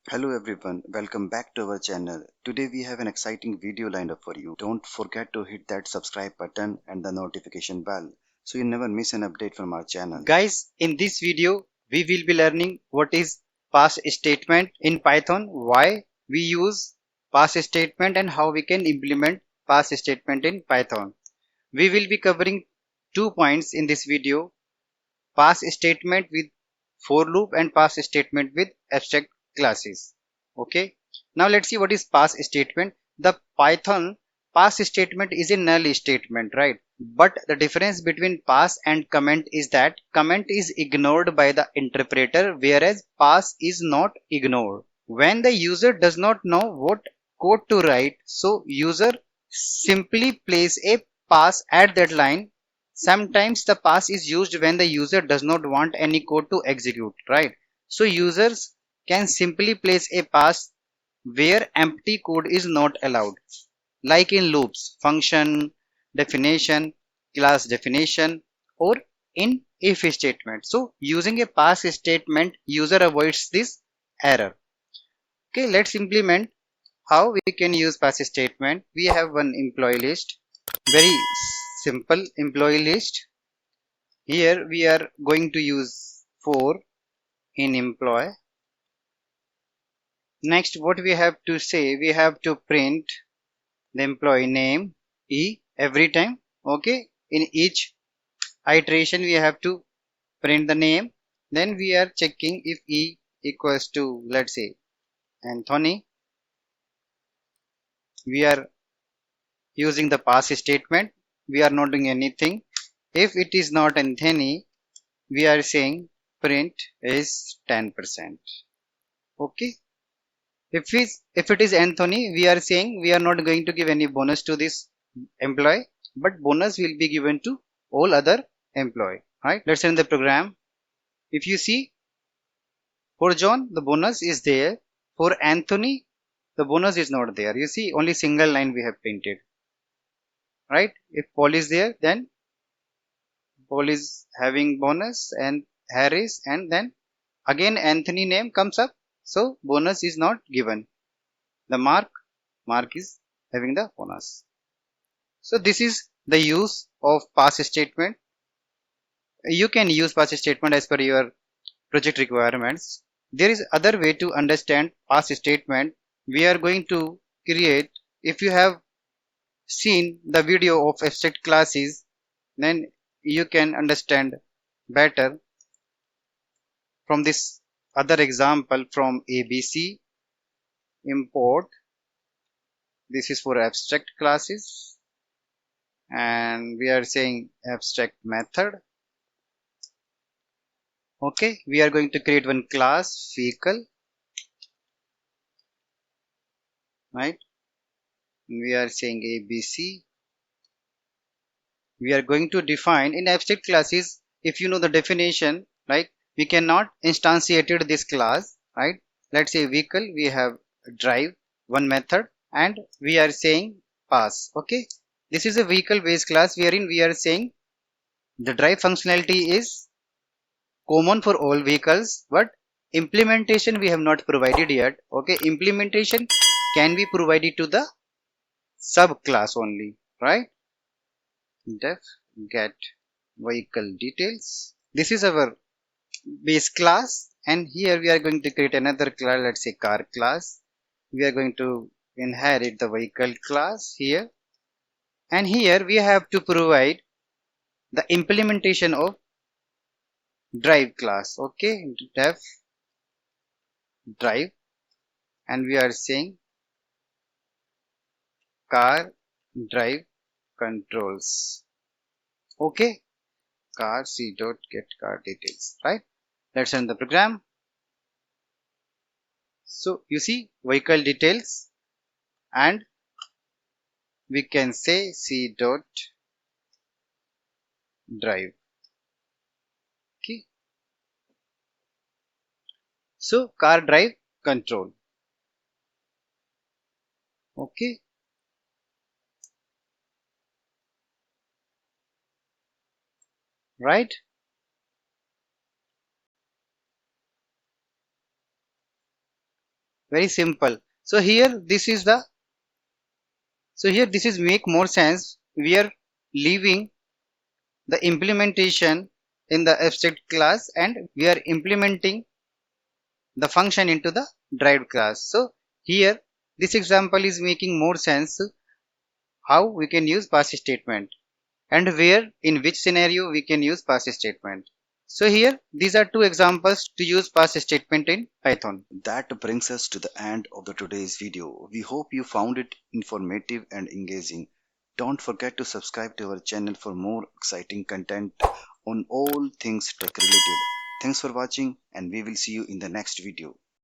Hello everyone, welcome back to our channel. Today we have an exciting video lined up for you. Don't forget to hit that subscribe button and the notification bell so you never miss an update from our channel. Guys, in this video, we will be learning what is pass statement in Python, why we use pass statement and how we can implement pass statement in Python. We will be covering 2 points in this video, pass statement with for loop and pass statement with abstract classes. Okay. Now let's see what is pass statement. The Python pass statement is a null statement, right? But the difference between pass and comment is that comment is ignored by the interpreter, whereas pass is not ignored. When the user does not know what code to write, so user simply place a pass at that line. Sometimes the pass is used when the user does not want any code to execute, right? So users can simply place a pass where empty code is not allowed, like in loops, function definition, class definition, or in if statement. So using a pass statement, user avoids this error. Okay, let's implement how we can use pass statement. We have one employee list, very simple employee list. Here we are going to use for in employee. Next, what we have to say, we have to print the employee name e every time. Okay, in each iteration we have to print the name. Then we are checking if e equals to, let's say, Anthony. We are using the pass statement. We are not doing anything. If it is not Anthony, we are saying print is 10%. Okay. If it is Anthony, we are saying we are not going to give any bonus to this employee, but bonus will be given to all other employee. Right? Let's run the program. If you see, for John the bonus is there. For Anthony the bonus is not there. You see, only single line we have printed. Right? If Paul is there, then Paul is having bonus and Harris, and then again Anthony name comes up. So bonus is not given. The mark is having the bonus. So this is the use of pass statement. You can use pass statement as per your project requirements. There is other way to understand pass statement. We are going to create, if you have seen the video of abstract classes, then you can understand better from this other example from ABC import. This is for abstract classes, and we are saying abstract method. Okay, we are going to create one class vehicle, right? We are saying ABC. We are going to define in abstract classes. If you know the definition, like we cannot instantiate this class, right? Let's say vehicle, we have drive, one method, and we are saying pass. Okay, this is a vehicle based class wherein we are saying the drive functionality is common for all vehicles, but implementation we have not provided yet. Okay, implementation can be provided to the subclass only, right? Def get vehicle details. This is our base class, and here we are going to create another class. Let's say car class. We are going to inherit the vehicle class here, and here we have to provide the implementation of drive class. Okay, def drive, and we are saying car drive controls. Okay, car c dot get car details, right? Let's run the program. So you see vehicle details, and we can say c dot drive. Okay, so car drive control. Okay, right? Very simple. So here this is the so here this is make more sense. We are leaving the implementation in the abstract class and we are implementing the function into the derived class. So here this example is making more sense how we can use pass statement and where in which scenario we can use pass statement. So here these are two examples to use pass statement in Python. That brings us to the end of the today's video. We hope you found it informative and engaging. Don't forget to subscribe to our channel for more exciting content on all things tech related. Thanks for watching and we will see you in the next video.